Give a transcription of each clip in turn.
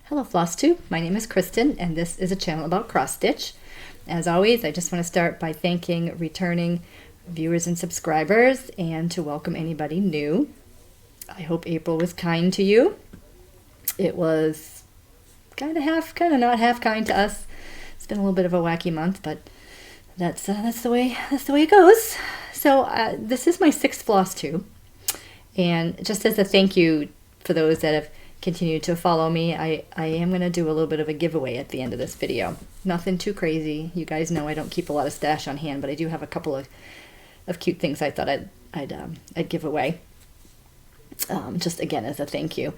Hello Flosstube, my name is Kristen and this is a channel about cross stitch. As always, I just want to start by thanking returning viewers and subscribers and to welcome anybody new. I hope April was kind to you. It was kind of not half kind to us. It's been a little bit of a wacky month, but that's the way it goes. So this is my 6th Flosstube, and just as a thank you for those that have continue to follow me, I am going to do a little bit of a giveaway at the end of this video. Nothing too crazy. You guys know I don't keep a lot of stash on hand, but I do have a couple of cute things I thought I'd give away. Just again as a thank you.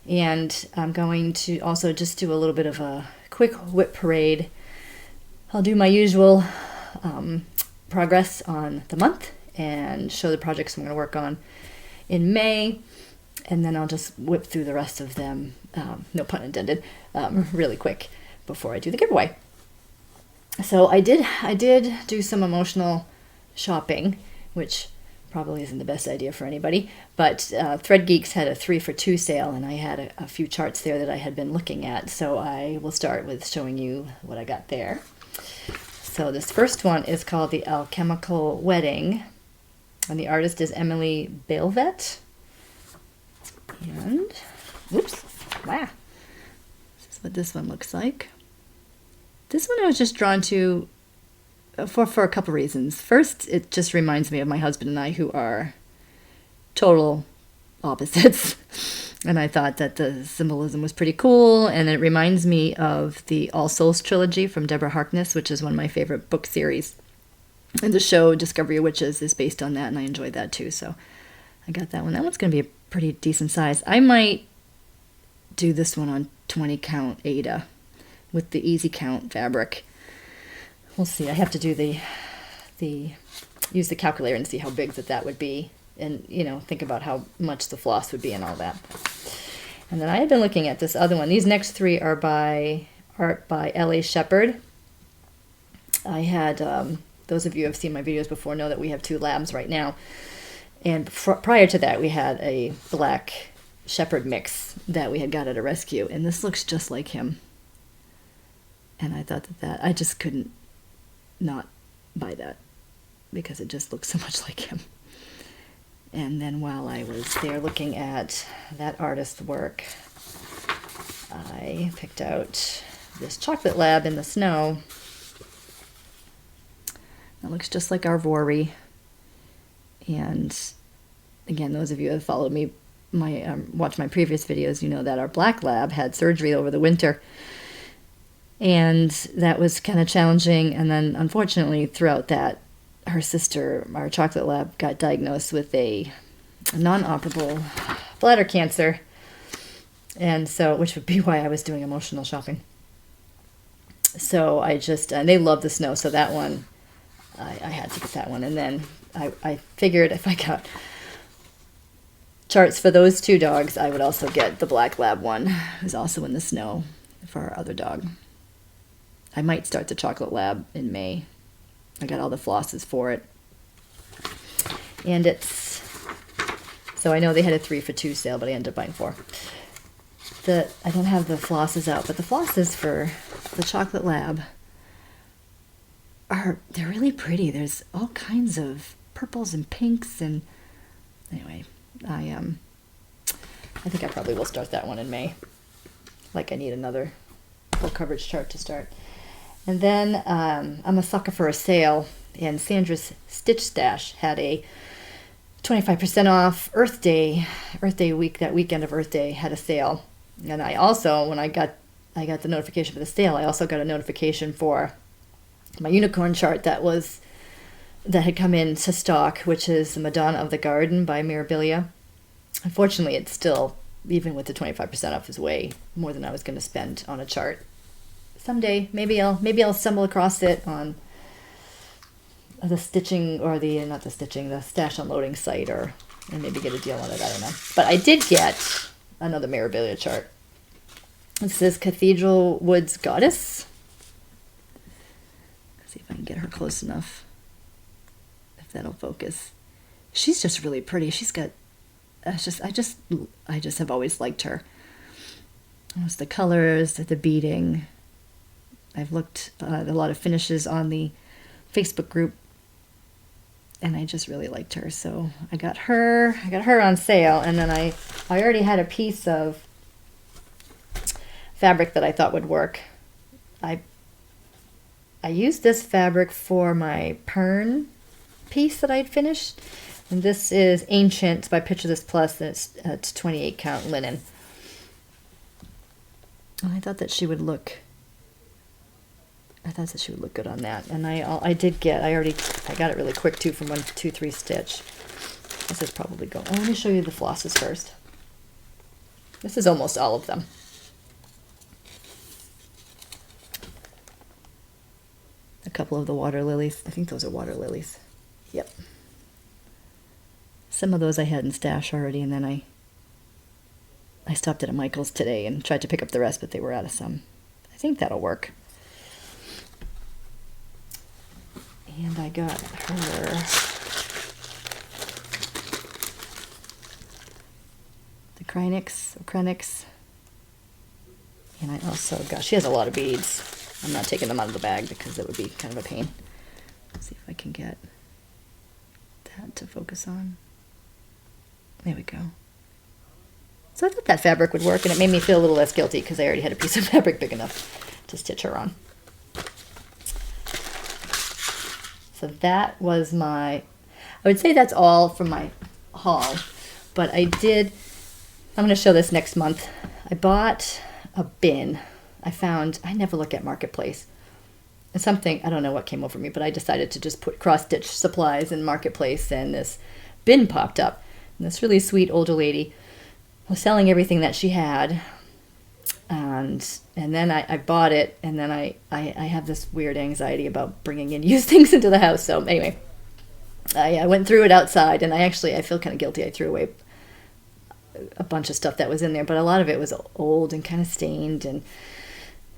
And I'm going to also just do a little bit of a quick WIP parade. I'll do my usual progress on the month and show the projects I'm going to work on in May. And then I'll just whip through the rest of them, no pun intended, really quick before I do the giveaway. So I did do some emotional shopping, which probably isn't the best idea for anybody, but Thread Geeks had a 3 for 2 sale, and I had a few charts there that I had been looking at, so I will start with showing you what I got there. So this first one is called The Alchemical Wedding, and the artist is Emily Bailvet. And, whoops, wow, this is what this one looks like. This one I was just drawn to for a couple reasons. First, it just reminds me of my husband and I, who are total opposites. And I thought that the symbolism was pretty cool. And it reminds me of the All Souls trilogy from Deborah Harkness, which is one of my favorite book series. And the show Discovery of Witches is based on that, and I enjoyed that too. So I got that one. That one's going to be a pretty decent size. I might do this one on 20 count Aida with the easy count fabric. We'll see. I have to do use the calculator and see how big that would be, and think about how much the floss would be and all that. And then I have been looking at this other one. These next 3 are by art by L.A. Shepherd. I had those of you who have seen my videos before know that we have 2 labs right now. And prior to that, we had a black shepherd mix that we had got at a rescue. And this looks just like him. And I thought that I just couldn't not buy that because it just looks so much like him. And then while I was there looking at that artist's work, I picked out this chocolate lab in the snow. That looks just like our Vory. And again, those of you who have followed me, watched my previous videos, you know that our black lab had surgery over the winter. And that was kind of challenging. And then unfortunately, throughout that, her sister, our chocolate lab, got diagnosed with a non-operable bladder cancer. And so, which would be why I was doing emotional shopping. So and they love the snow. So that one, I had to get that one. And then I figured if I got charts for those 2 dogs, I would also get the black lab one, who's also in the snow, for our other dog. I might start the chocolate lab in May. I got all the flosses for it. And so I know they had a 3 for 2 sale, but I ended up buying 4. I don't have the flosses out, but the flosses for the chocolate lab they're really pretty. There's all kinds of purples and pinks, and anyway, I think I probably will start that one in May. Like, I need another full coverage chart to start. And then I'm a sucker for a sale, and Sandra's Stitch Stash had a 25% off Earth Day week. That weekend of Earth Day had a sale, and I also, when I got the notification for the sale, I also got a notification for my unicorn chart that had come in to stock, which is the Madonna of the Garden by Mirabilia. Unfortunately, it's still, even with the 25% off, is way more than I was going to spend on a chart. Someday, maybe I'll stumble across it on the stitching, or the stash unloading site, and maybe get a deal on it. I don't know. But I did get another Mirabilia chart. This is Cathedral Woods Goddess. See if I can get her close enough, if that'll focus. She's just really pretty. She's got I just have always liked her. It's the colors, the beading. I've looked at a lot of finishes on the Facebook group, and I just really liked her. So I got her on sale, and then I already had a piece of fabric that I thought would work. I used this fabric for my Pern piece that I'd finished, and this is Ancient. It's by Picture This Plus, and it's 28 count linen. And I thought that she would look good on that. And I got it really quick too from 1-2-3 stitch. This is probably going. Let me show you the flosses first. This is almost all of them. A couple of the water lilies. I think those are water lilies. Yep. Some of those I had in stash already, and then I stopped at a Michael's today and tried to pick up the rest, but they were out of some. I think that'll work. And I got her the Krenix. And I also got, she has a lot of beads. I'm not taking them out of the bag because it would be kind of a pain. Let's see if I can get that to focus on. There we go. So I thought that fabric would work, and it made me feel a little less guilty because I already had a piece of fabric big enough to stitch her on. So that was I would say that's all from my haul, but I'm going to show this next month. I bought a bin. I never look at Marketplace. It's something, I don't know what came over me, but I decided to just put cross-stitch supplies in Marketplace, and this bin popped up. And this really sweet older lady was selling everything that she had, and then I bought it, and then I have this weird anxiety about bringing in used things into the house. So anyway, I went through it outside, and I feel kind of guilty. I threw away a bunch of stuff that was in there, but a lot of it was old and kind of stained, and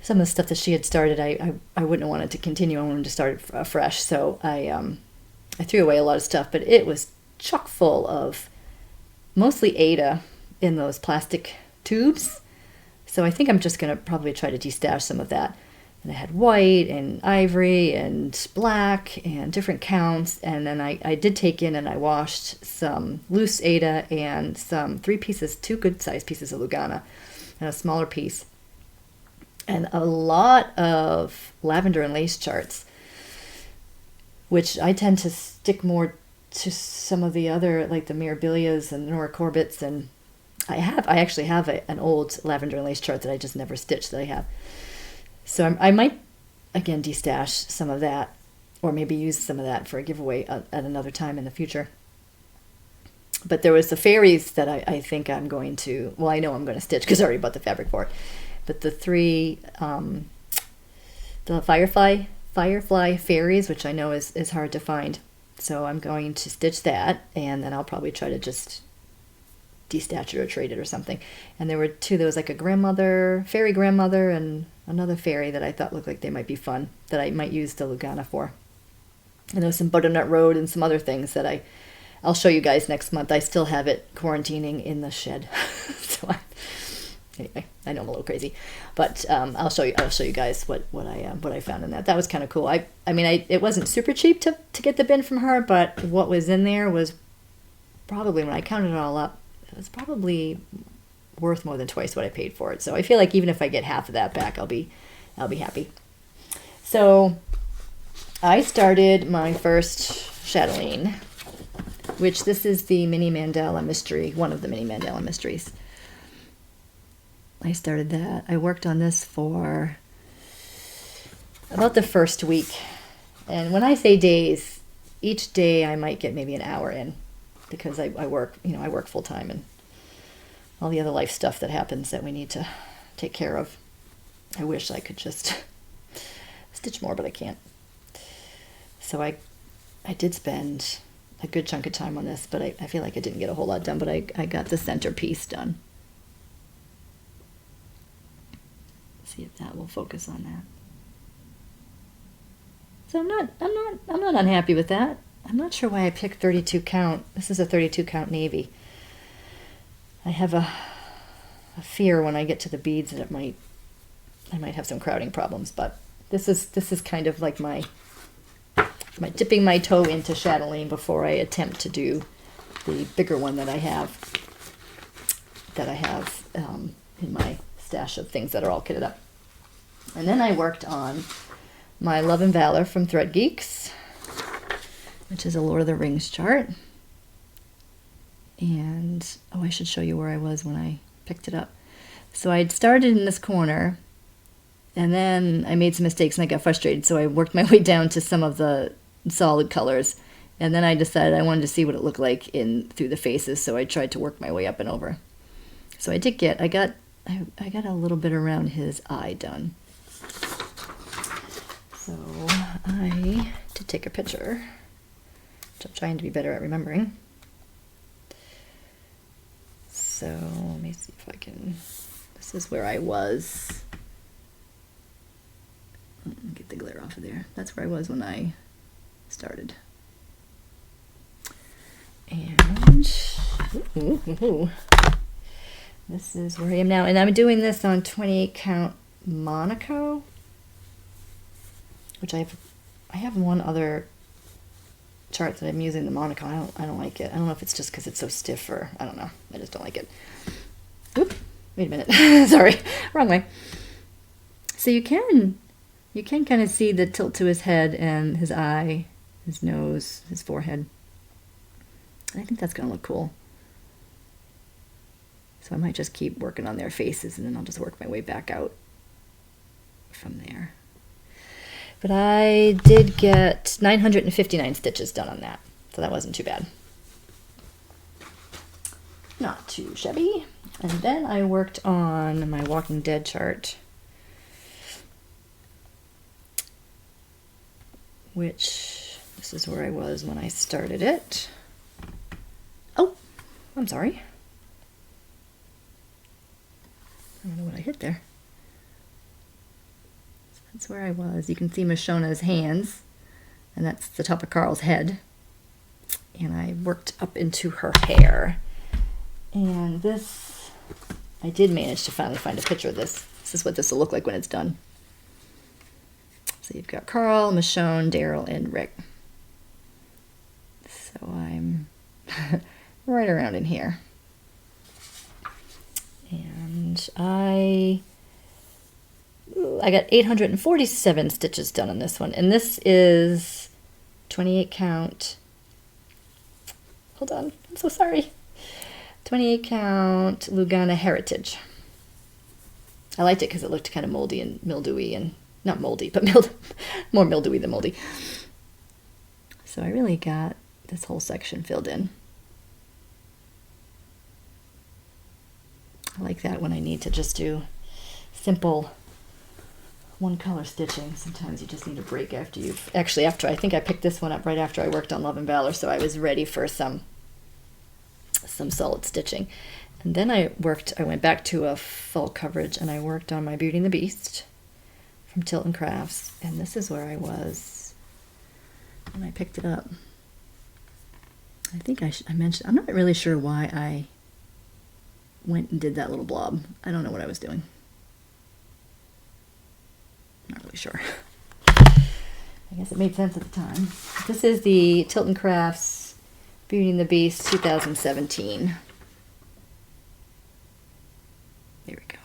some of the stuff that she had started, I wouldn't want it to continue. I wanted to start fresh, so I threw away a lot of stuff, but it was chock full of mostly Aida in those plastic tubes. So I think I'm just going to probably try to destash some of that. And I had white and ivory and black and different counts. And then I did take in and I washed some loose Aida and some 2 good sized pieces of Lugana and a smaller piece. And a lot of lavender and lace charts, which I tend to stick more to some of the other, like the Mirabilias and Nora Corbetts, and I actually have an old lavender and lace chart that I just never stitched that I have. So I might, again, destash some of that, or maybe use some of that for a giveaway at another time in the future. But there was the fairies that I think I'm going to, well, I know I'm going to stitch because I already bought the fabric for it. But the 3, the Firefly fairies, which I know is hard to find. So I'm going to stitch that, and then I'll probably try to just destash it or trade it or something. And there were 2, there was like a fairy grandmother, and another fairy that I thought looked like they might be fun, that I might use the Lugana for. And there was some butternut road and some other things that I'll show you guys next month. I still have it quarantining in the shed. Anyway, I know I'm a little crazy, but I'll show you guys what I found in that. That was kind of cool. I mean, it wasn't super cheap to get the bin from her, but what was in there was probably, when I counted it all up, it was probably worth more than twice what I paid for it. So I feel like even if I get half of that back, I'll be happy. So I started my first chatelaine, which this is the mini mandala mystery, one of the mini mandala mysteries. I started that. I worked on this for about the first week. And when I say days, each day I might get maybe an hour in, because I work full time, and all the other life stuff that happens that we need to take care of. I wish I could just stitch more, but I can't. So I did spend a good chunk of time on this, but I feel like I didn't get a whole lot done, but I got the centerpiece done. See if that will focus on that. So I'm not unhappy with that. I'm not sure why I picked 32 count. This is a 32 count navy. I have a fear when I get to the beads that I might have some crowding problems, but this is kind of like my dipping my toe into chatelaine before I attempt to do the bigger one that I have in my stash of things that are all kitted up. And then I worked on my Love and Valor from Thread Geeks, which is a Lord of the Rings chart. And I should show you where I was when I picked it up. So I'd started in this corner, and then I made some mistakes and I got frustrated, so I worked my way down to some of the solid colors, and then I decided I wanted to see what it looked like through the faces, so I tried to work my way up and over. So I got a little bit around his eye done. So I did take a picture, which I'm trying to be better at remembering. So let me see if I can, this is where I was. Get the glare off of there. That's where I was when I started. And this is where I am now. And I'm doing this on 28 count Monaco, which I have one other chart that I'm using, the Monaco. I don't like it. I don't know if it's just because it's so stiff or I don't know. I just don't like it. Oop, wait a minute. Sorry, wrong way. So you can kind of see the tilt to his head and his eye, his nose, his forehead. I think that's going to look cool. So I might just keep working on their faces, and then I'll just work my way back out from there. But I did get 959 stitches done on that, so that wasn't too bad. Not too shabby. And then I worked on my Walking Dead chart, which this is where I was when I started it. Oh, I'm sorry. I don't know what I hit there. So that's where I was. You can see Mashona's hands, and that's the top of Carl's head. And I worked up into her hair. And this, I did manage to finally find a picture of this. This is what this will look like when it's done. So you've got Carl, Michonne, Daryl, and Rick. So I'm right around in here. And I got 847 stitches done on this one. And this is 28 count. Hold on, I'm so sorry. 28 count Lugana Heritage. I liked it because it looked kind of moldy and mildewy, and not moldy, but more mildewy than moldy. So I really got this whole section filled in. I like that when I need to just do simple one color stitching. Sometimes you just need a break after I think I picked this one up right after I worked on Love and Valor, so I was ready for some solid stitching. And then I went back to a full coverage, and I worked on my Beauty and the Beast from Tilton Crafts, and this is where I was when I picked it up. I think I mentioned, I'm not really sure why I went and did that little blob. I don't know what I was doing. Not really sure. I guess it made sense at the time. This is the Tilton Crafts Beauty and the Beast 2017. There we go.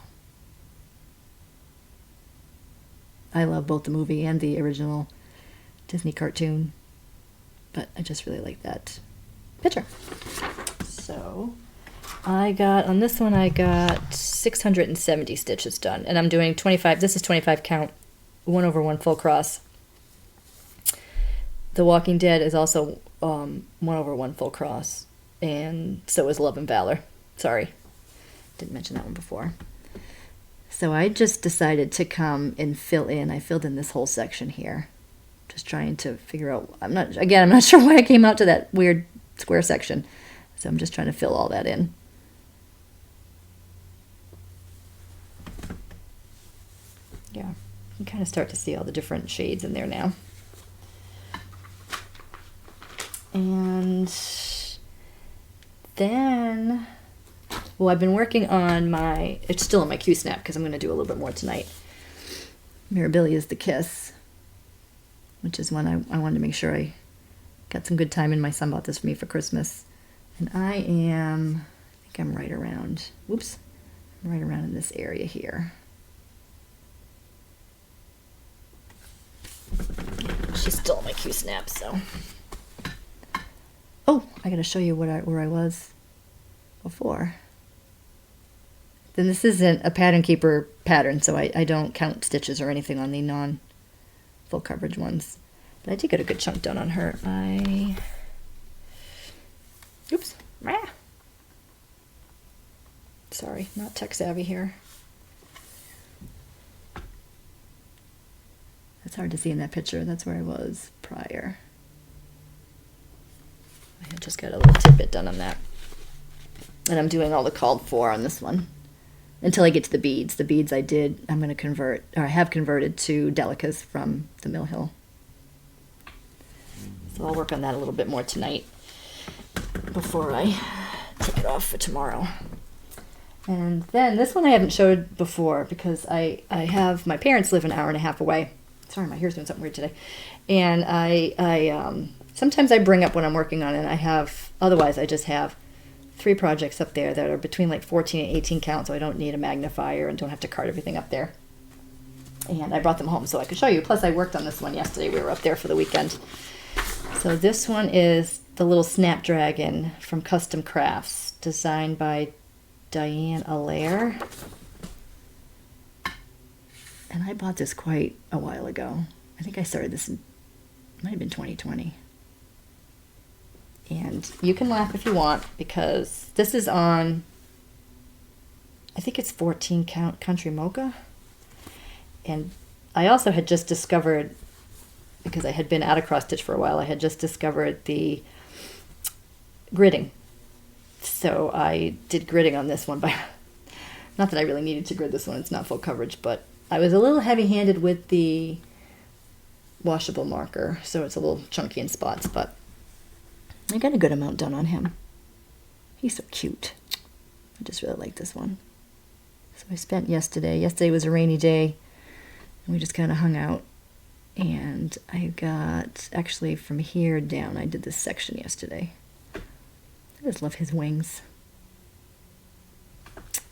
I love both the movie and the original Disney cartoon, but I just really like that picture. So on this one I got 670 stitches done, and I'm doing 25, this is 25 count, 1/1 full cross. The Walking Dead is also 1/1 full cross, and so is Love and Valor. Sorry, didn't mention that one before. So I just decided to come and fill in. I filled in this whole section here, just trying to figure out, I'm not sure why I came out to that weird square section, so I'm just trying to fill all that in. Yeah, you can kind of start to see all the different shades in there now. And then Well, I've been working on it's still on my Q-snap because I'm going to do a little bit more tonight. Mirabilia's The Kiss, which is one I wanted to make sure I got some good time in. My son bought this for me for Christmas. And I think I'm right around in this area here. She's still on my Q-snap, so. Oh, I got to show you where I was before. Then this isn't a pattern keeper pattern, so I don't count stitches or anything on the non-full coverage ones. But I did get a good chunk done on her. Oops. Sorry, not tech savvy here. That's hard to see in that picture. That's where I was prior. I had just got a little tidbit done on that. And I'm doing all the called for on this one. Until I get to the beads. The beads I'm going to convert, or I have converted to Delicas from the Mill Hill. So I'll work on that a little bit more tonight before I take it off for tomorrow. And then this one I haven't showed before because I have, my parents live an hour and a half away. Sorry, my hair's doing something weird today. And I sometimes I bring up what I'm working on, and otherwise I just have 3 projects up there that are between like 14 and 18 count, so I don't need a magnifier and don't have to cart everything up there. And I brought them home so I could show you. Plus I worked on this one yesterday. We were up there for the weekend. So this one is the little Snapdragon from Custom Crafts, designed by Diane Allaire. And I bought this quite a while ago. I think I started this might have been 2020. And you can laugh if you want, because this is on, I think it's 14 count Country Mocha. And I also had just discovered, because I had been out of cross stitch for a while, I had just discovered the gridding. So I did gridding on this one. Not that I really needed to grid this one, it's not full coverage, but I was a little heavy-handed with the washable marker, so it's a little chunky in spots, but I got a good amount done on him. He's so cute. I just really like this one. So I spent yesterday was a rainy day, and we just kind of hung out. And I got, actually from here down, I did this section yesterday. I just love his wings.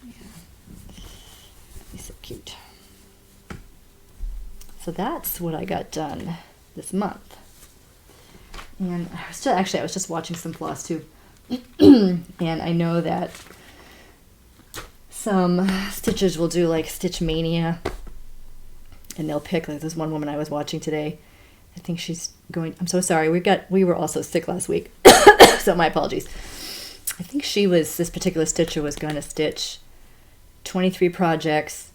Yeah. He's so cute. So that's what I got done this month. And I was just watching some Flosstube, and I know that some stitchers will do like Stitch Mania, and they'll pick, like this one woman I was watching today, I think she's going, I'm so sorry, we were also sick last week, so my apologies. I think this particular stitcher was going to stitch 23 projects,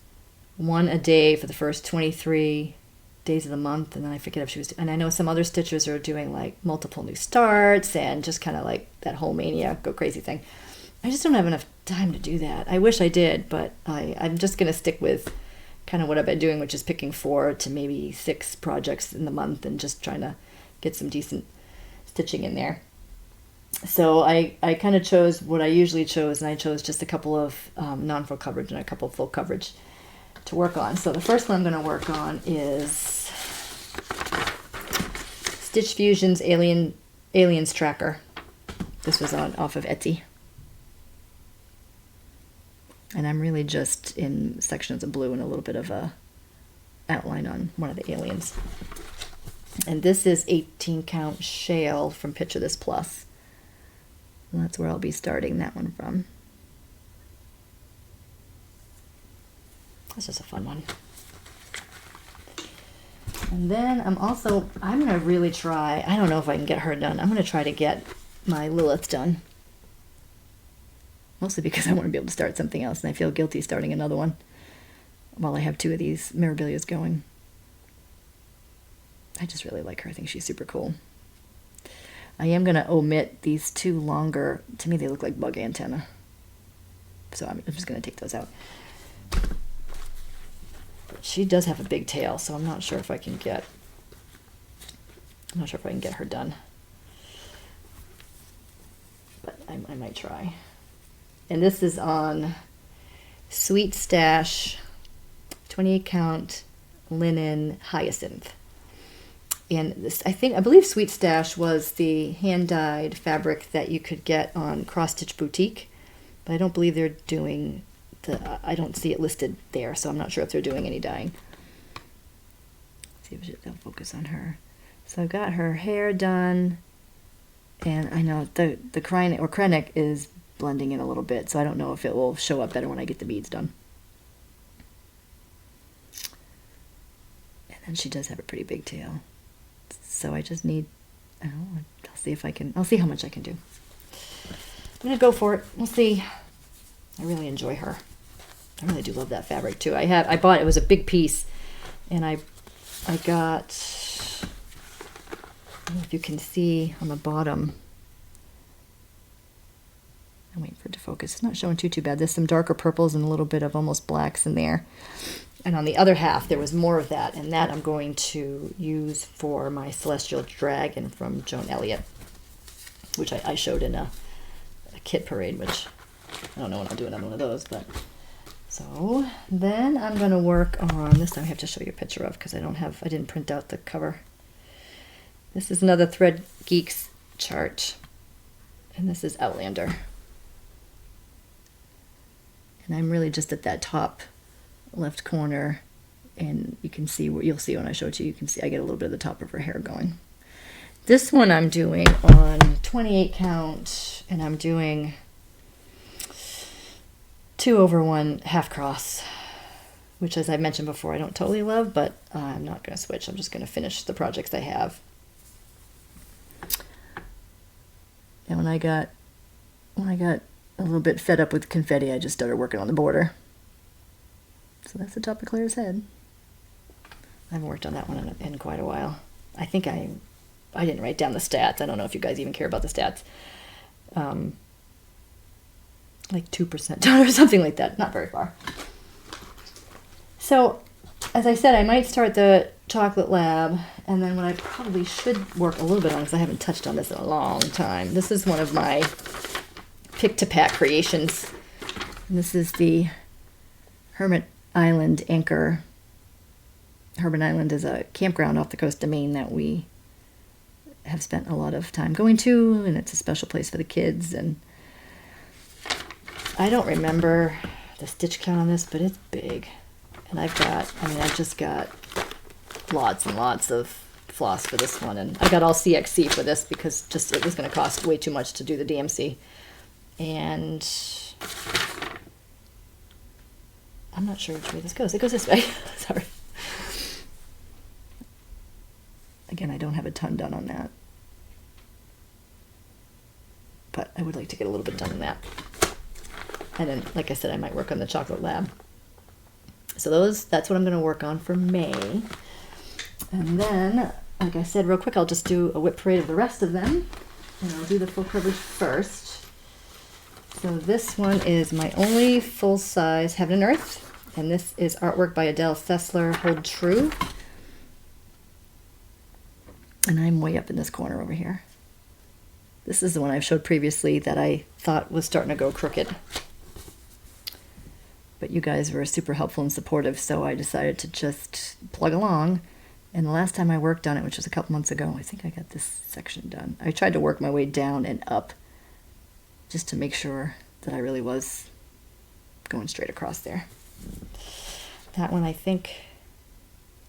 one a day for the first 23 days of the month, and then I forget if she was, and I know some other stitchers are doing like multiple new starts and just kind of like that whole mania go crazy thing. I just don't have enough time to do that. I wish I did, but I'm just going to stick with kind of what I've been doing, which is picking 4 to maybe 6 projects in the month and just trying to get some decent stitching in there. So I kind of chose what I usually chose, and I chose just a couple of non-full coverage and a couple of full coverage to work on. So the first one I'm going to work on is Stitch Fusion's Aliens Tracker. This was off of Etsy. And I'm really just in sections of blue and a little bit of a outline on one of the aliens. And this is 18 count Shale from Picture This Plus. And that's where I'll be starting that one from. That's just a fun one. And then I'm going to really try, I don't know if I can get her done. I'm going to try to get my Lilith done. Mostly because I want to be able to start something else, and I feel guilty starting another one while I have 2 of these Mirabilias going. I just really like her. I think she's super cool. I am going to omit these 2 longer, to me they look like bug antenna. So I'm just going to take those out. She does have a big tail, so I'm not sure if I can get her done. But I might try. And this is on Sweet Stash 28 count linen hyacinth. And this, I believe Sweet Stash was the hand-dyed fabric that you could get on Cross Stitch Boutique, but I don't believe they're doing I don't see it listed there, so I'm not sure if they're doing any dyeing. Let's see if they'll focus on her. So I've got her hair done, and I know the Kreinik is blending in a little bit, so I don't know if it will show up better when I get the beads done. And then she does have a pretty big tail. So I just need, I'll see if I can, I'll see how much I can do. I'm going to go for it. We'll see. I really enjoy her. I really do love that fabric too. I bought, it was a big piece, and I got, I don't know if you can see on the bottom. I'm waiting for it to focus. It's not showing too bad. There's some darker purples and a little bit of almost blacks in there. And on the other half, there was more of that, and that I'm going to use for my Celestial Dragon from Joan Elliott, which I showed in a kit parade, which I don't know when I'll do another one of those. But so then I'm going to work on this. Time I have to show you a picture of because I didn't print out the cover. This is another Thread Geeks chart, and this is Outlander. And I'm really just at that top left corner, and you can see what you'll see when I show it to you. You can see I get a little bit of the top of her hair going. This one I'm doing on 28 count, and I'm doing 2/1 half cross, which, as I mentioned before, I don't totally love, but I'm not going to switch. I'm just going to finish the projects I have. And when I got a little bit fed up with confetti, I just started working on the border. So that's the top of Claire's head. I haven't worked on that one in quite a while. I think I didn't write down the stats. I don't know if you guys even care about the stats. Like 2% done or something like that. Not very far. So, as I said, I might start the chocolate lab, and then what I probably should work a little bit on, because I haven't touched on this in a long time. This is one of my pick-to-pack creations. And this is the Hermit Island Anchor. Hermit Island is a campground off the coast of Maine that we have spent a lot of time going to, and it's a special place for the kids. And I don't remember the stitch count on this, but it's big. And I've just got lots and lots of floss for this one, and I got all CXC for this because it was going to cost way too much to do the DMC. And I'm not sure which way this goes. It goes this way. Sorry. Again, I don't have a ton done on that, but I would like to get a little bit done on that. And then, like I said, I might work on the chocolate lab. So that's what I'm going to work on for May. And then, like I said, real quick, I'll just do a WIP parade of the rest of them. And I'll do the full coverage first. So this one is my only full-size Heaven and Earth. And this is artwork by Adele Sessler, Hold True. And I'm way up in this corner over here. This is the one I've showed previously that I thought was starting to go crooked. But you guys were super helpful and supportive, so I decided to just plug along. And the last time I worked on it, which was a couple months ago, I think I got this section done. I tried to work my way down and up just to make sure that I really was going straight across there. That one, I think,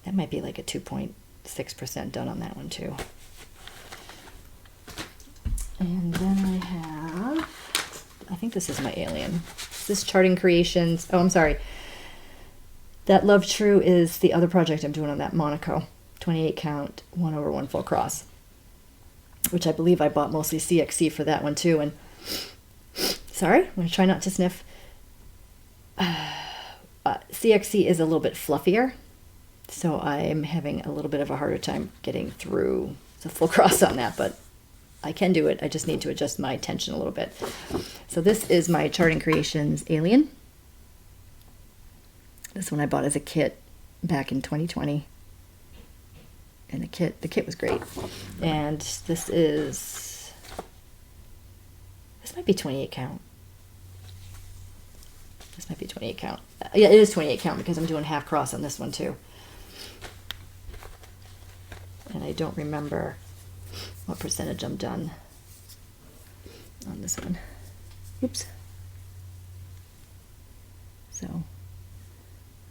that might be like a 2.6% done on that one too. And then I think this is my alien. This Charting Creations, oh, I'm sorry. That Love True is the other project I'm doing on that Monaco. 28 count, 1/1 full cross. Which I believe I bought mostly CXC for that one too. And sorry, I'm going to try not to sniff. CXC is a little bit fluffier, so I'm having a little bit of a harder time getting through the full cross on that, but I can do it. I just need to adjust my tension a little bit. So this is my Charting Creations Alien. This one I bought as a kit back in 2020. And the kit was great. And this might be 28 count. This might be 28 count. Yeah, it is 28 count because I'm doing half cross on this one too. And I don't remember what percentage I'm done on this one. Oops. So,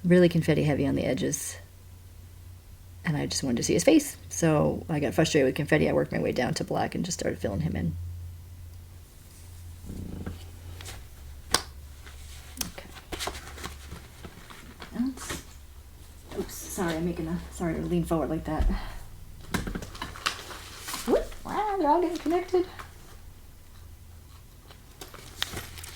really confetti heavy on the edges. And I just wanted to see his face. So I got frustrated with confetti. I worked my way down to black and just started filling him in. Okay. Oops, sorry, sorry to lean forward like that. Whoop, wow, they're all getting connected.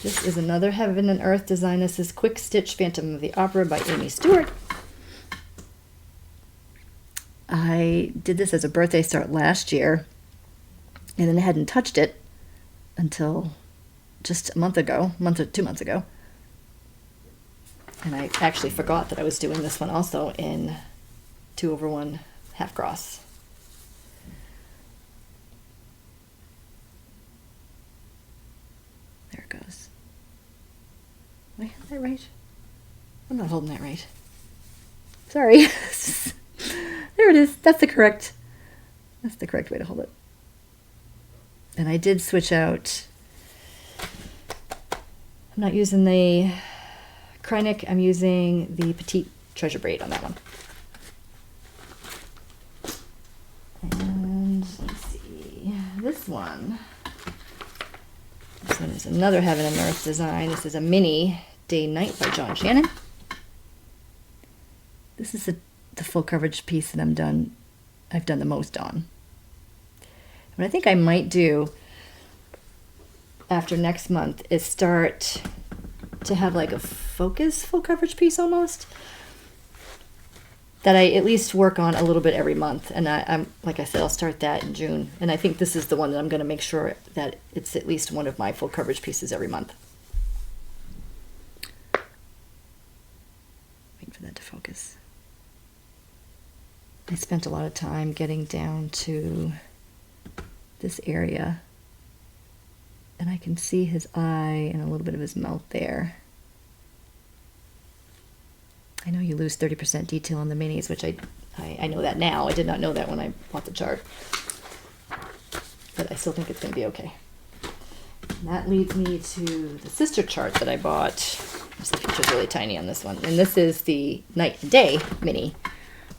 This is another Heaven and Earth design. This is Quick Stitch Phantom of the Opera by Amy Stewart. I did this as a birthday start last year, and then I hadn't touched it until just a month ago, 2 months ago. And I actually forgot that I was doing this one also in 2/1 half cross. There it goes. Am I holding that right? I'm not holding that right. Sorry. There it is. That's the correct way to hold it. And I did switch out. I'm not using the Kreinik. I'm using the Petite Treasure Braid on that one. And let's see. This one is another Heaven and Earth design. This is a mini Day Night by John Shannon. This is the full coverage piece that I've done the most on. What I think I might do after next month is start to have like a focus full coverage piece almost that I at least work on a little bit every month. And I'm like I said, I'll start that in June. And I think this is the one that I'm going to make sure that it's at least one of my full coverage pieces every month. Wait for that to focus. I spent a lot of time getting down to this area, and I can see his eye and a little bit of his mouth there. I know you lose 30% detail on the minis, which I know that now. I did not know that when I bought the chart, but I still think it's going to be okay. And that leads me to the sister chart that I bought. The picture's really tiny on this one, and this is the Night and Day mini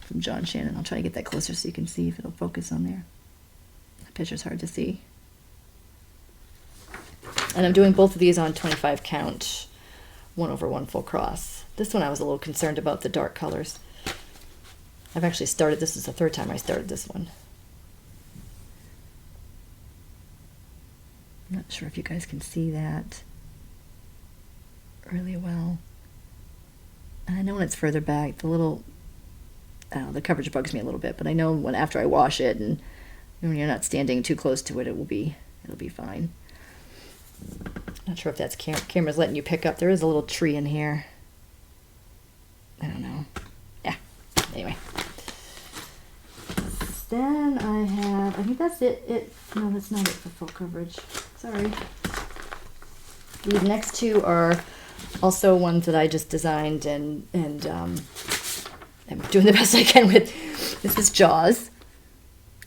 from John Shannon. I'll try to get that closer so you can see if it'll focus on there. The picture's hard to see. And I'm doing both of these on 25 count, 1/1 full cross. This one I was a little concerned about the dark colors. I've actually started, this is the third time I started this one. I'm not sure if you guys can see that really well. And I know when it's further back, the coverage bugs me a little bit, but I know when after I wash it and when you're not standing too close to it, it'll be fine. Not sure if that's camera's letting you pick up. There is a little tree in here. I don't know. Yeah. Anyway. Then I think that's it. No, that's not it for full coverage. Sorry. These next two are also ones that I just designed and I'm doing the best I can with. This is Jaws.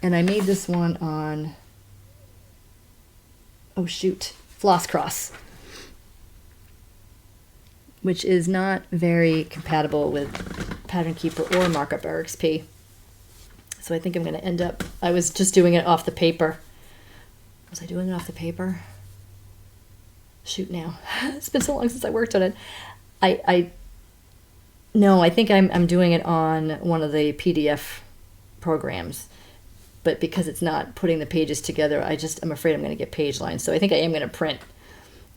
And I made this one on, Floss Cross, which is not very compatible with Pattern Keeper or Markup RXP. So I think I'm going to end up, I was just doing it off the paper. Was I doing it off the paper? Shoot now. It's been so long since I worked on it. No, I think I'm doing it on one of the PDF programs. But because it's not putting the pages together, I'm afraid I'm going to get page lines. So I think I am going to print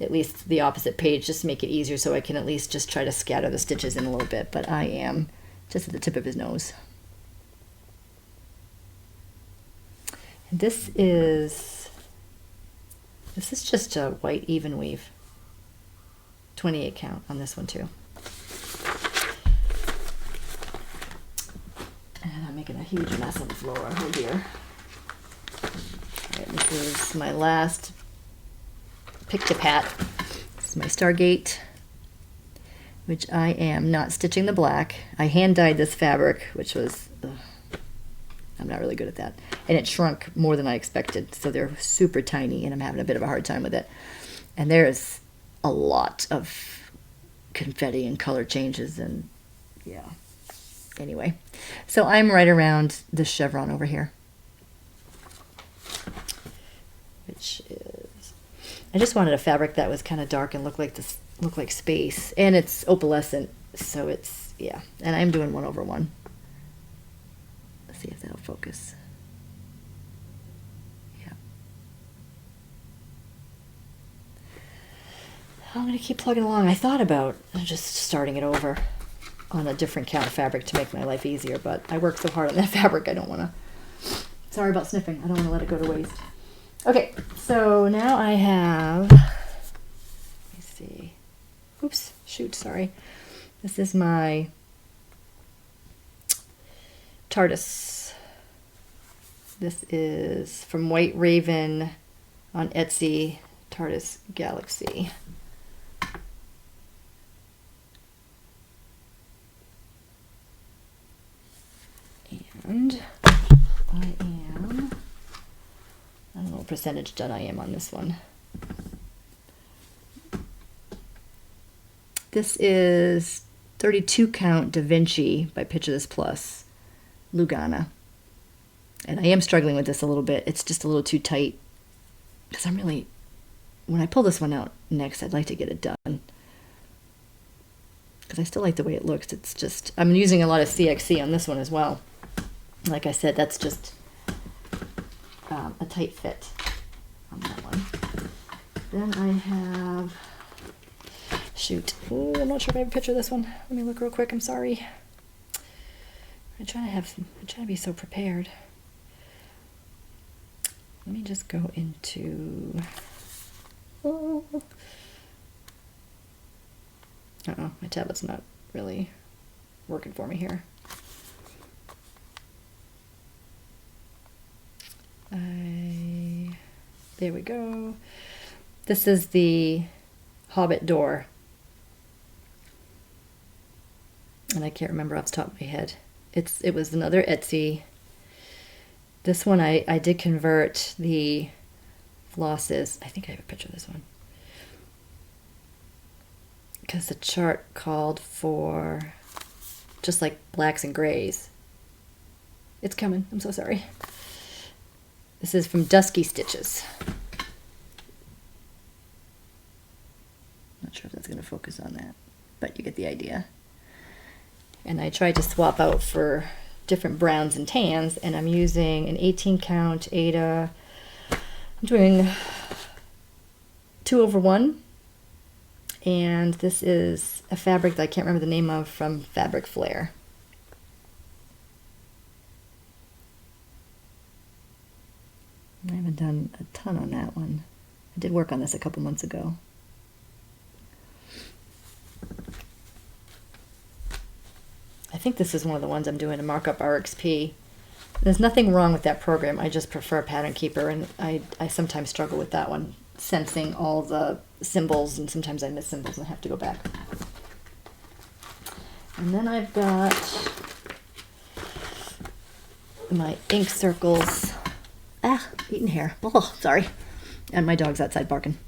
at least the opposite page just to make it easier so I can at least just try to scatter the stitches in a little bit. But I am just at the tip of his nose. And this is just a white even weave. 28 count on this one too. And I'm making a huge mess on the floor. Oh dear. Alright, this is my last Pick to Pat. This is my Stargate. which I am not stitching the black. I hand dyed this fabric, which was, I'm not really good at that. And it shrunk more than I expected, so they're super tiny, and I'm having a bit of a hard time with it. And there's a lot of confetti and color changes, and yeah. Anyway, so I'm right around this chevron over here, which is, I just wanted a fabric that was kind of dark and looked like space, and it's opalescent, so it's, yeah. And I'm doing 1/1. Let's see if that'll focus. Yeah. I'm gonna keep plugging along. I thought about just starting it over on a different count of fabric to make my life easier, but I worked so hard on that fabric, I don't want to. Sorry about sniffing. I don't want to let it go to waste. Okay, so now I have, let me see. Oops, shoot, sorry. This is my TARDIS. This is from White Raven on Etsy, TARDIS Galaxy. And I don't know what percentage done I am on this one. This is 32 count Da Vinci by Picture This Plus, Lugana. And I am struggling with this a little bit. It's just a little too tight. Because I'm really, when I pull this one out next, I'd like to get it done. Because I still like the way it looks. It's just, I'm using a lot of CXC on this one as well. Like I said, that's just a tight fit on that one. Then I have, shoot, oh, I'm not sure if I have a picture of this one. Let me look real quick, I'm sorry. I'm trying to be so prepared. Let me just go into, uh-oh, my tablet's not really working for me here. There we go. This is the Hobbit door. And I can't remember off the top of my head. It was another Etsy. This one I did convert the flosses. I think I have a picture of this one. Because the chart called for just like blacks and grays. It's coming. I'm so sorry. This is from Dusky Stitches. Not sure if that's going to focus on that, but you get the idea. And I tried to swap out for different browns and tans, and I'm using an 18 count Aida. I'm doing 2/1, and this is a fabric that I can't remember the name of from Fabric Flare. I haven't done a ton on that one. I did work on this a couple months ago. I think this is one of the ones I'm doing to Markup RXP. There's nothing wrong with that program. I just prefer Pattern Keeper, and I sometimes struggle with that one, sensing all the symbols, and sometimes I miss symbols and have to go back. And then I've got my ink circles. Eating hair. Oh, sorry. And my dog's outside barking.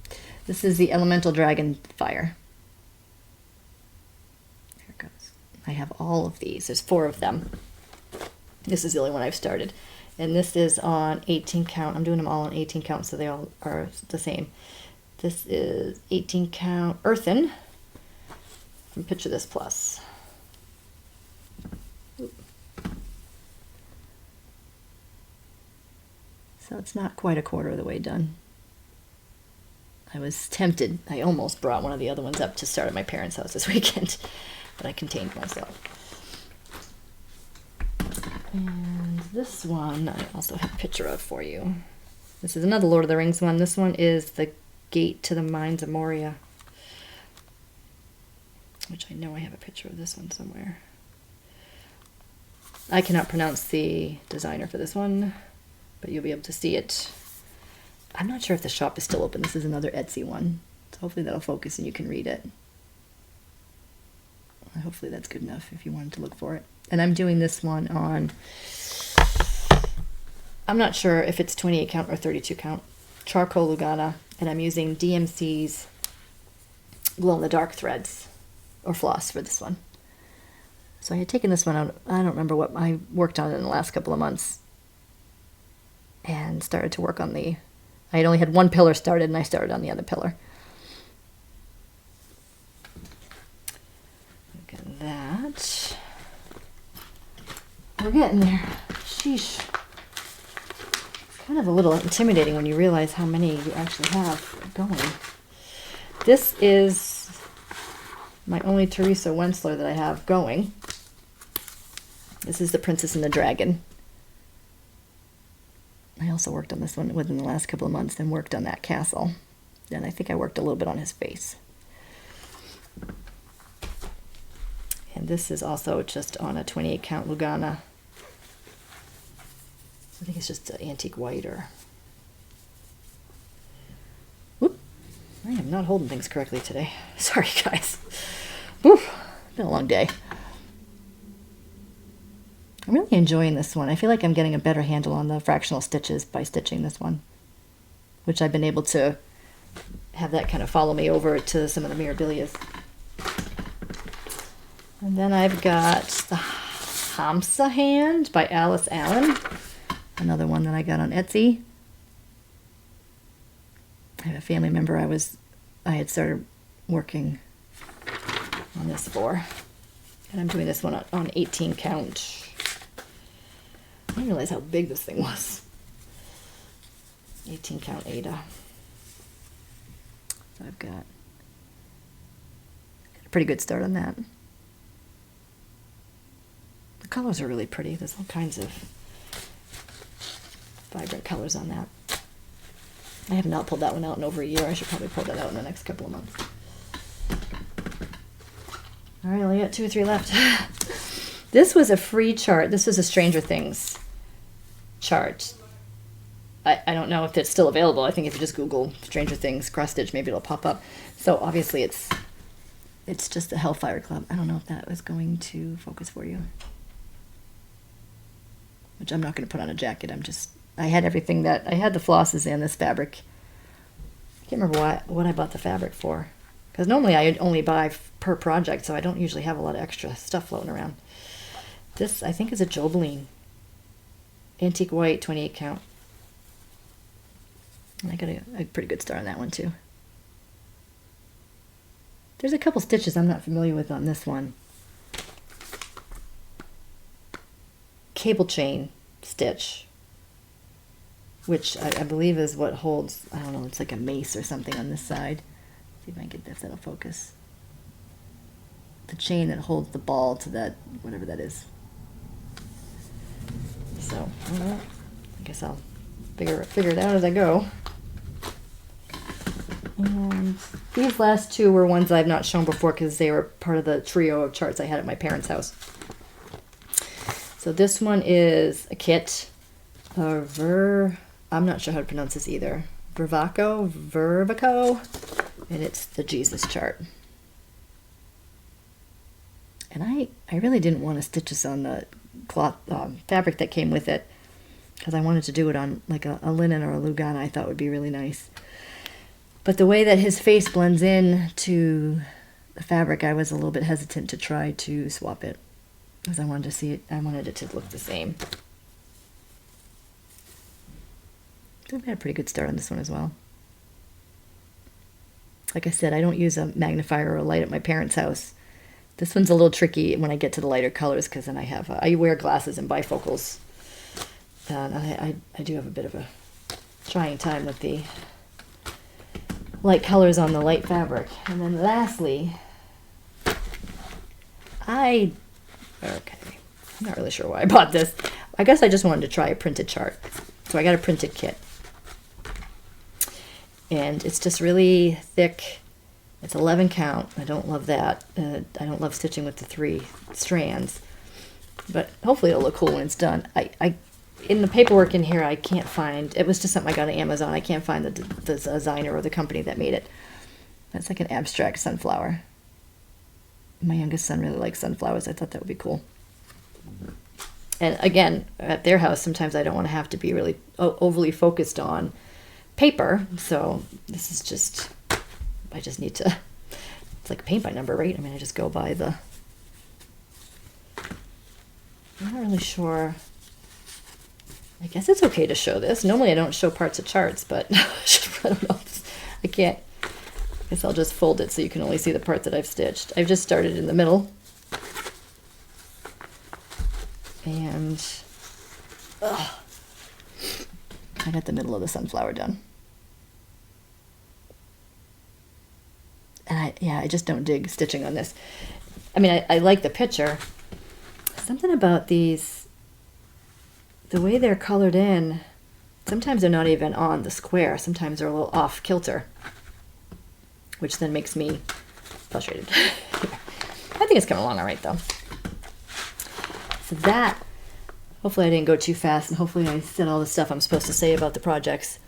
This is the Elemental Dragon Fire. There it goes. I have all of these. There's 4 of them. This is the only one I've started. And this is on 18 count. I'm doing them all on 18 count, so they all are the same. This is 18 count Earthen from Picture This Plus. So it's not quite a quarter of the way done. I was tempted. I almost brought one of the other ones up to start at my parents' house this weekend, but I contained myself. And this one I also have a picture of for you. This is another Lord of the Rings one. This one is the Gate to the Mines of Moria, which I know I have a picture of this one somewhere. I cannot pronounce the designer for this one, but you'll be able to see it. I'm not sure if the shop is still open. This is another Etsy one. So hopefully that'll focus and you can read it. Hopefully that's good enough if you wanted to look for it. And I'm doing this one on, I'm not sure if it's 28 count or 32 count, charcoal Lugana, and I'm using DMC's glow-in-the-dark threads or floss for this one. So I had taken this one out, I don't remember what, I worked on it in the last couple of months and started to work on I had only had one pillar started and I started on the other pillar. Look at that. We're getting there. Sheesh. It's kind of a little intimidating when you realize how many you actually have going. This is my only Teresa Wentzler that I have going. This is the Princess and the Dragon. I also worked on this one within the last couple of months and worked on that castle. And I think I worked a little bit on his face. And this is also just on a 28 count Lugana. I think it's just antique white or... Whoop! I am not holding things correctly today. Sorry, guys. Whew, been a long day. I'm really enjoying this one. I feel like I'm getting a better handle on the fractional stitches by stitching this one, which I've been able to have that kind of follow me over to some of the Mirabilias. And then I've got the Hamsa Hand by Alice Allen, another one that I got on Etsy. I have a family member I had started working on this for, and I'm doing this one on 18 count. I didn't realize how big this thing was. 18 count Ada. So I've got a pretty good start on that. The colors are really pretty. There's all kinds of vibrant colors on that. I have not pulled that one out in over a year. I should probably pull that out in the next couple of months. All right, only got 2 or 3 left. This was a free chart. This was a Stranger Things chart. I don't know if it's still available. I think if you just Google Stranger Things cross stitch, maybe it'll pop up. So obviously it's just the Hellfire Club. I don't know if that was going to focus for you. Which I'm not going to put on a jacket. I had everything I had the flosses and this fabric. I can't remember what I bought the fabric for. Because normally I only buy per project, so I don't usually have a lot of extra stuff floating around. This, I think, is a Jobeline. Antique white, 28 count. And I got a pretty good start on that one, too. There's a couple stitches I'm not familiar with on this one. Cable chain stitch, which I believe is what holds, I don't know, it's like a mace or something on this side. See if I can get this, that'll focus. The chain that holds the ball to that, whatever that is. So, I don't know. I guess I'll figure it out as I go. And these last 2 were ones I've not shown before because they were part of the trio of charts I had at my parents' house. So this one is a kit. I'm not sure how to pronounce this either. Vervaco, and it's the Jesus chart. And I really didn't want to stitch this on the cloth fabric that came with it because I wanted to do it on like a linen or a Lugana. I thought would be really nice. But the way that his face blends in to the fabric, I was a little bit hesitant to try to swap it because I wanted to see it. I wanted it to look the same. I've had a pretty good start on this one as well. Like I said, I don't use a magnifier or a light at my parents' house. This one's a little tricky when I get to the lighter colors because then I wear glasses and bifocals. And I do have a bit of a trying time with the light colors on the light fabric. And then lastly, I'm not really sure why I bought this. I guess I just wanted to try a printed chart. So I got a printed kit. And it's just really thick. It's 11 count. I don't love that. I don't love stitching with the 3 strands. But hopefully it'll look cool when it's done. In the paperwork in here, I can't find... It was just something I got on Amazon. I can't find the designer or the company that made it. It's like an abstract sunflower. My youngest son really likes sunflowers. I thought that would be cool. And again, at their house, sometimes I don't want to have to be really overly focused on paper. So this is just, I just need to, it's like paint by number, right? I mean, I just go by the, I'm not really sure. I guess it's okay to show this. Normally I don't show parts of charts, but I don't know. I can't. I guess I'll just fold it so you can only see the part that I've stitched. I've just started in the middle. And I got the middle of the sunflower done. And I just don't dig stitching on this. I mean, I like the picture. Something about these, the way they're colored in, sometimes they're not even on the square. Sometimes they're a little off kilter, which then makes me frustrated. I think it's coming along all right, though. So that, hopefully I didn't go too fast, and hopefully I said all the stuff I'm supposed to say about the projects.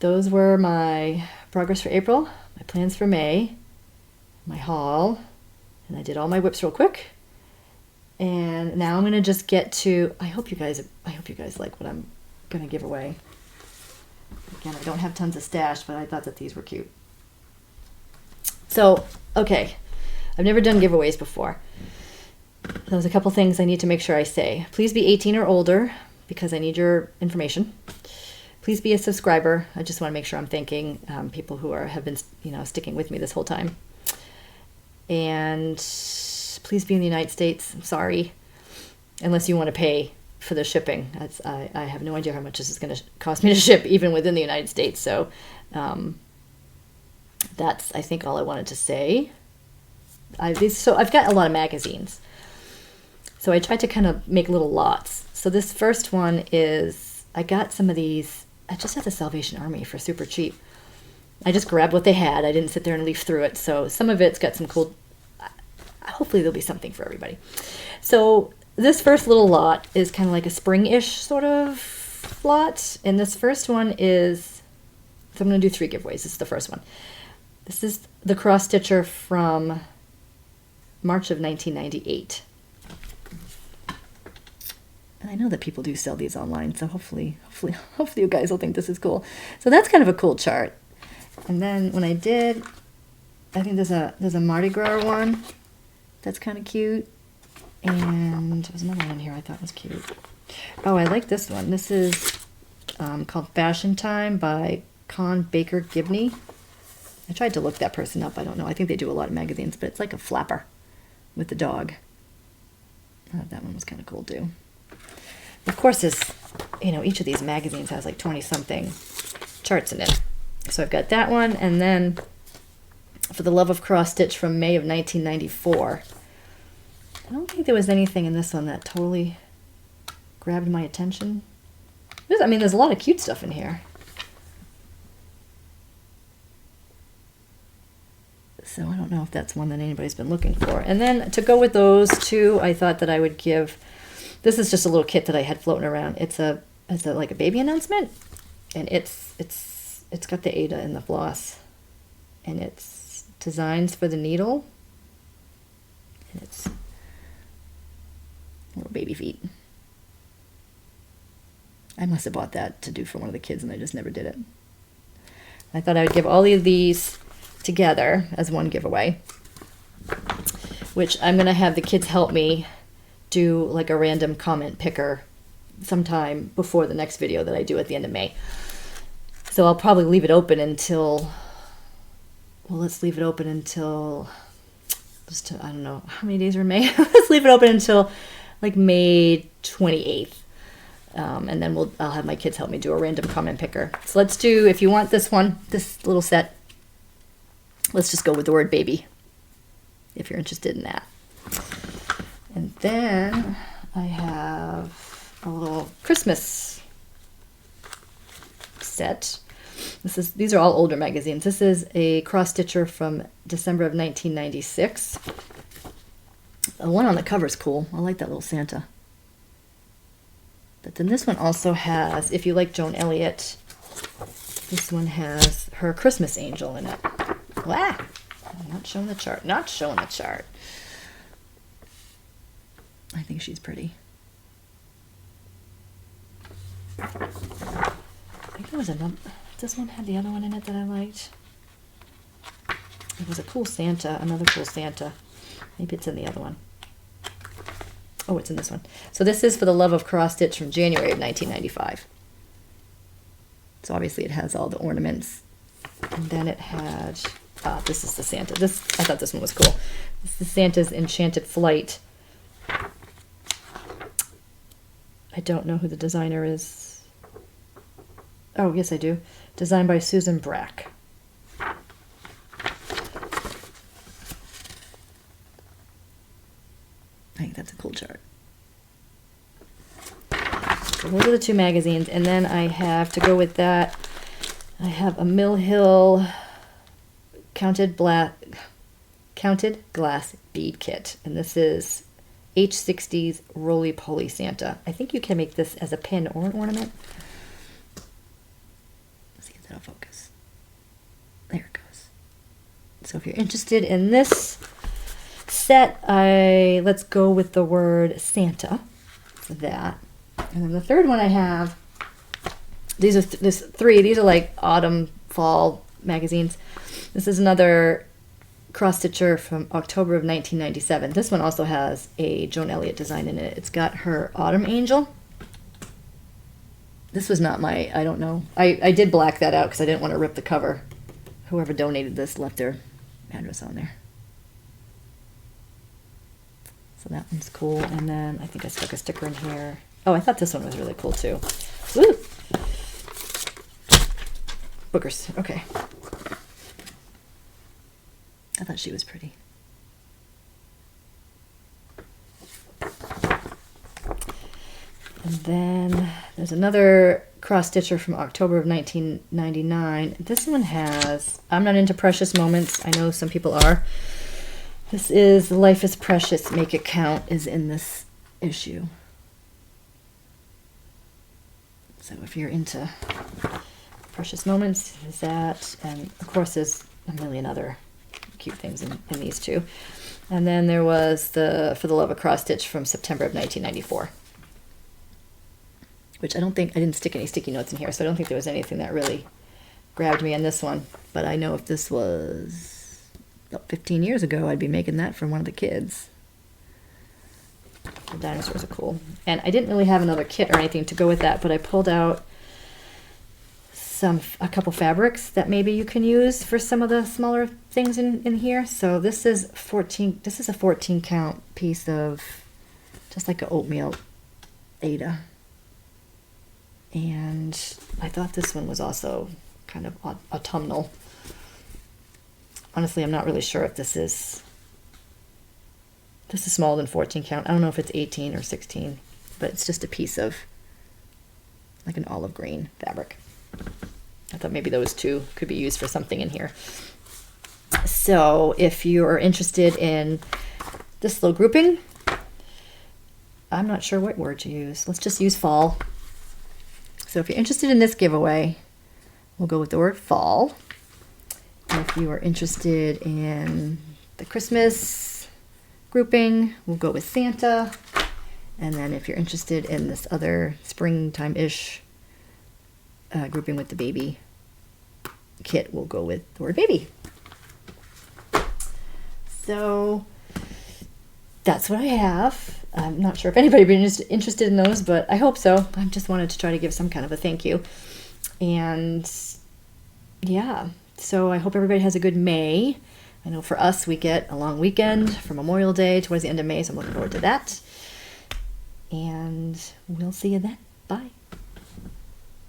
Those were my progress for April, my plans for May, my haul, and I did all my WIPs real quick. And now I'm gonna just get to, I hope you guys like what I'm gonna give away. Again, I don't have tons of stash, but I thought that these were cute. So, okay, I've never done giveaways before. There's a couple things I need to make sure I say. Please be 18 or older because I need your information. Please be a subscriber. I just want to make sure I'm thanking people who have been sticking with me this whole time. And please be in the United States. I'm sorry, unless you want to pay for the shipping. I have no idea how much this is going to cost me to ship, even within the United States. So that's, I think, all I wanted to say. So I've got a lot of magazines. So I tried to kind of make little lots. So this first one is, I got some of these, I just had the Salvation Army for super cheap. I just grabbed what they had. I didn't sit there and leaf through it. So some of it's got some cool, hopefully there'll be something for everybody. So this first little lot is kind of like a spring-ish sort of lot. And this first one is, so I'm going to do 3 giveaways. This is the first one. This is the cross stitcher from March of 1998. And I know that people do sell these online, so hopefully you guys will think this is cool. So that's kind of a cool chart. And then when I did, I think there's a Mardi Gras one that's kind of cute. And there's another one here I thought was cute. Oh, I like this one. This is called Fashion Time by Con Baker Gibney. I tried to look that person up. I don't know. I think they do a lot of magazines, but it's like a flapper with the dog. I thought that one was kind of cool too. Of course, this, each of these magazines has like 20-something charts in it. So I've got that one, and then For the Love of Cross Stitch from May of 1994. I don't think there was anything in this one that totally grabbed my attention. There's a lot of cute stuff in here. So I don't know if that's one that anybody's been looking for. And then to go with those two, I thought that I would give, this is just a little kit that I had floating around. It's like a baby announcement, and it's got the Ada and the floss, and it's designs for the needle, and it's little baby feet. I must have bought that to do for one of the kids, and I just never did it. I thought I would give all of these together as one giveaway, which I'm going to have the kids help me do like a random comment picker sometime before the next video that I do at the end of May. So I'll probably leave it open until, let's leave it open until, I don't know, how many days are in May? Let's leave it open until like May 28th. And then I'll have my kids help me do a random comment picker. So let's do, if you want this little set, let's just go with the word baby, if you're interested in that. And then I have a little Christmas set. These are all older magazines. This is a cross stitcher from December of 1996. The one on the cover is cool. I like that little Santa. But then this one also has, if you like Joan Elliott, this one has her Christmas angel in it. Wow! I'm not showing the chart. Not showing the chart. I think she's pretty. I think there was another. This one had the other one in it that I liked. It was a cool Santa, another cool Santa. Maybe it's in the other one. Oh, it's in this one. So this is For the Love of Cross Stitch from January of 1995. So obviously it has all the ornaments. And then it had, this is the Santa. I thought this one was cool. This is Santa's Enchanted Flight. I don't know who the designer is. Oh, yes, I do. Designed by Susan Brack. I think that's a cool chart. So those are the two magazines, and then I have, to go with that, I have a Mill Hill counted glass bead kit, and this is H60's Roly Poly Santa. I think you can make this as a pin or an ornament. Let's see if that'll focus. There it goes. So if you're interested in this set, let's go with the word Santa for that. And then the third one I have, these are these are like autumn, fall magazines. This is another cross stitcher from October of 1997. This one also has a Joan Elliott design in it. It's got her autumn angel. This was not my, I don't know. I did black that out because I didn't want to rip the cover. Whoever donated this left their address on there. So that one's cool. And then I think I stuck a sticker in here. Oh, I thought this one was really cool too. Woo! Boogers. Okay. I thought she was pretty. And then there's another cross stitcher from October of 1999. This one has, I'm not into precious moments. I know some people are. This is Life is Precious, Make It Count is in this issue. So if you're into precious moments, there's that. And of course there's a million other cute things in these two. And then there was the For the Love of Cross Stitch from September of 1994. Which I didn't stick any sticky notes in here, so I don't think there was anything that really grabbed me on this one. But I know if this was about 15 years ago, I'd be making that for one of the kids. The dinosaurs are cool. And I didn't really have another kit or anything to go with that, but I pulled out a couple fabrics that maybe you can use for some of the smaller things in here. So this is a 14 count piece of just like an oatmeal Aida. And I thought this one was also kind of autumnal. Honestly, I'm not really sure if this is smaller than 14 count. I don't know if it's 18 or 16, but it's just a piece of like an olive green fabric. I thought maybe those two could be used for something in here. So if you're interested in this little grouping, I'm not sure what word to use. Let's just use fall. So if you're interested in this giveaway, we'll go with the word fall. If you are interested in the Christmas grouping, we'll go with Santa. And then if you're interested in this other springtime-ish grouping with the baby kit, we'll go with the word baby. So that's what I have. I'm not sure if anybody would be interested in those, but I hope so. I just wanted to try to give some kind of a thank you. And yeah, so I hope everybody has a good May. I know for us, we get a long weekend for Memorial Day towards the end of May, so I'm looking forward to that. And we'll see you then. Bye.